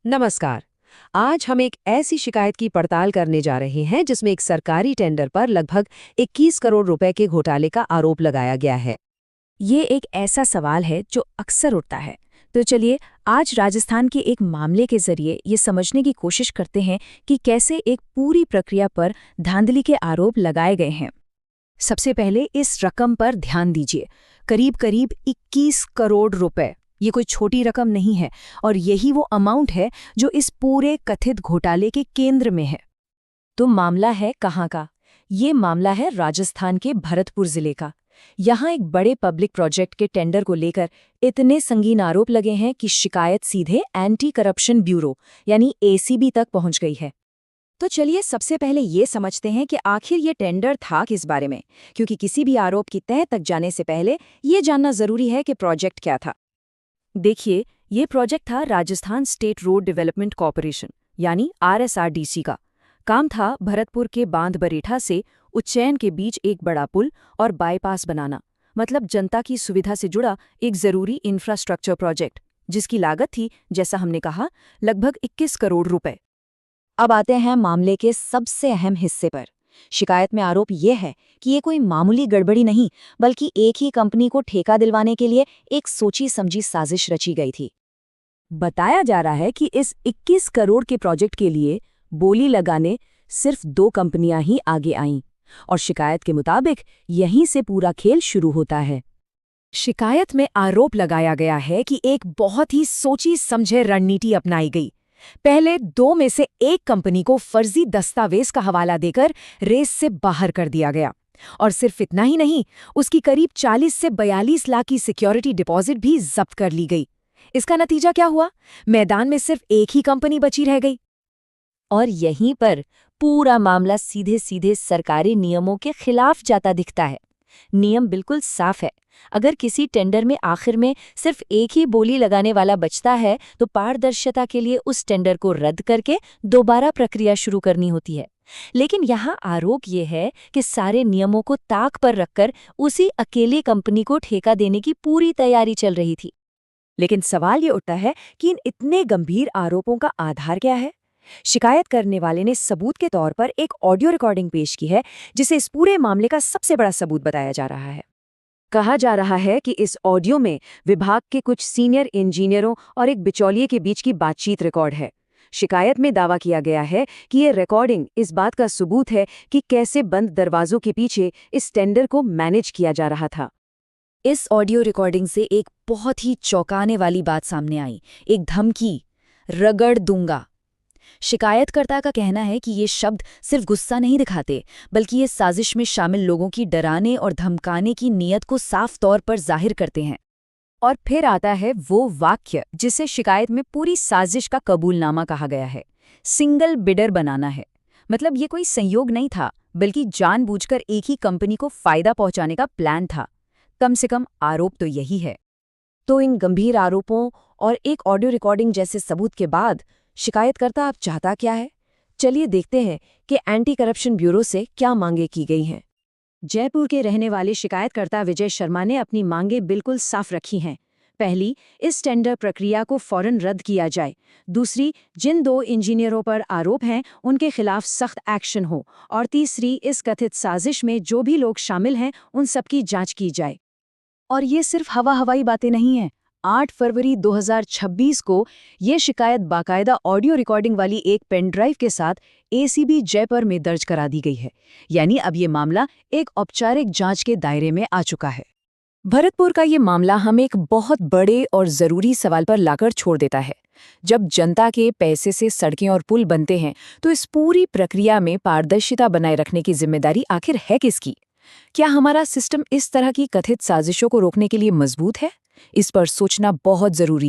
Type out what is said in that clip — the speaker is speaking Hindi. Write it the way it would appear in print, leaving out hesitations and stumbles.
नमस्कार। आज हम एक ऐसी शिकायत की पड़ताल करने जा रहे हैं जिसमें एक सरकारी टेंडर पर लगभग 21 करोड़ रुपए के घोटाले का आरोप लगाया गया है। ये एक ऐसा सवाल है जो अक्सर उठता है। तो चलिए आज राजस्थान के एक मामले के जरिए ये समझने की कोशिश करते हैं कि कैसे एक पूरी प्रक्रिया पर धांधली के आरोप लगाए गए हैं। सबसे पहले इस रकम पर ध्यान दीजिए, करीब करीब 21 करोड़ रुपए। ये कोई छोटी रकम नहीं है और यही वो अमाउंट है जो इस पूरे कथित घोटाले के केंद्र में है। तो मामला है कहाँ का? ये मामला है राजस्थान के भरतपुर जिले का। यहाँ एक बड़े पब्लिक प्रोजेक्ट के टेंडर को लेकर इतने संगीन आरोप लगे हैं कि शिकायत सीधे एंटी करप्शन ब्यूरो यानी एसीबी तक पहुंच गई है। तो चलिए सबसे पहले ये समझते हैं कि आखिर ये टेंडर था किस बारे में, क्योंकि किसी भी आरोप की तह तक जाने से पहले ये जानना जरूरी है कि प्रोजेक्ट क्या था। देखिए, ये प्रोजेक्ट था Rajasthan state road development corporation यानी आरएसआरडीसी का। काम था भरतपुर के बांध बरेठा से उज्जैन के बीच एक बड़ा पुल और बाईपास बनाना, मतलब जनता की सुविधा से जुड़ा एक जरूरी इंफ्रास्ट्रक्चर प्रोजेक्ट, जिसकी लागत थी, जैसा हमने कहा, लगभग 21 करोड़ रुपए। अब आते हैं मामले के सबसे अहम हिस्से पर। शिकायत में आरोप यह है कि ये कोई मामूली गड़बड़ी नहीं, बल्कि एक ही कंपनी को ठेका दिलवाने के लिए एक सोची समझी साजिश रची गई थी। बताया जा रहा है कि इस 21 करोड़ के प्रोजेक्ट के लिए बोली लगाने सिर्फ 2 कंपनियां ही आगे आईं और शिकायत के मुताबिक यहीं से पूरा खेल शुरू होता है। शिकायत में आरोप लगाया गया है कि एक बहुत ही सोची समझे रणनीति अपनाई गई। पहले 2 में से एक कंपनी को फर्जी दस्तावेज का हवाला देकर रेस से बाहर कर दिया गया, और सिर्फ इतना ही नहीं, उसकी करीब 40 से 42 लाख की सिक्योरिटी डिपॉजिट भी जब्त कर ली गई। इसका नतीजा क्या हुआ? मैदान में सिर्फ एक ही कंपनी बची रह गई। और यहीं पर पूरा मामला सीधे सीधे सरकारी नियमों के खिलाफ जाता दिखता है। नियम बिल्कुल साफ है। अगर किसी टेंडर में आखिर में सिर्फ एक ही बोली लगाने वाला बचता है तो पारदर्शिता के लिए उस टेंडर को रद्द करके दोबारा प्रक्रिया शुरू करनी होती है। लेकिन यहाँ आरोप ये है कि सारे नियमों को ताक पर रखकर उसी अकेली कंपनी को ठेका देने की पूरी तैयारी चल रही थी। लेकिन सवाल ये उठता है कि इन इतने गंभीर आरोपों का आधार क्या है? शिकायत करने वाले ने सबूत के तौर पर एक ऑडियो रिकॉर्डिंग पेश की है, जिसे इस पूरे मामले का सबसे बड़ा सबूत बताया जा रहा है। कहा जा रहा है कि इस ऑडियो में विभाग के कुछ सीनियर इंजीनियरों और एक बिचौलिए के बीच की बातचीत रिकॉर्ड है। शिकायत में दावा किया गया है कि ये रिकॉर्डिंग इस बात का सबूत है कि कैसे बंद दरवाजों के पीछे इस टेंडर को मैनेज किया जा रहा था। इस ऑडियो रिकॉर्डिंग से एक बहुत ही चौंकाने वाली बात सामने आई, एक धमकी, रगड़ दूंगा। शिकायतकर्ता का कहना है कि ये शब्द सिर्फ गुस्सा नहीं दिखाते, बल्कि ये साजिश में शामिल लोगों की डराने और धमकाने की नीयत को साफ तौर पर जाहिर करते हैं। और फिर आता है वो वाक्य जिसे शिकायत में पूरी साजिश का कबूलनामा कहा गया है। सिंगल बिडर बनाना है। मतलब ये कोई संयोग नहीं था, बल्कि जानबूझकर एक ही कंपनी को फायदा पहुंचाने का प्लान था। कम से कम आरोप तो यही है। तो इन गंभीर आरोपों और एक ऑडियो रिकॉर्डिंग जैसे सबूत के बाद शिकायतकर्ता अब चाहता क्या है? चलिए देखते हैं कि एंटी करप्शन ब्यूरो से क्या मांगे की गई हैं। जयपुर के रहने वाले शिकायतकर्ता विजय शर्मा ने अपनी मांगे बिल्कुल साफ रखी हैं। पहली, इस टेंडर प्रक्रिया को फौरन रद्द किया जाए। दूसरी, जिन 2 इंजीनियरों पर आरोप हैं उनके खिलाफ सख्त एक्शन हो। और तीसरी, इस कथित साजिश में जो भी लोग शामिल हैं उन सबकी जांच की जाए। और ये सिर्फ हवाई बातें नहीं हैं। 8 फरवरी 2026 को ये शिकायत बाकायदा ऑडियो रिकॉर्डिंग वाली एक पेन ड्राइव के साथ एसीबी जयपुर में दर्ज करा दी गई है। यानी अब ये मामला एक औपचारिक जांच के दायरे में आ चुका है। भरतपुर का ये मामला हमें एक बहुत बड़े और जरूरी सवाल पर लाकर छोड़ देता है। जब जनता के पैसे से सड़कें और पुल बनते हैं तो इस पूरी प्रक्रिया में पारदर्शिता बनाए रखने की जिम्मेदारी आखिर है किसकी? क्या हमारा सिस्टम इस तरह की कथित साजिशों को रोकने के लिए मजबूत है? इस पर सोचना बहुत जरूरी है।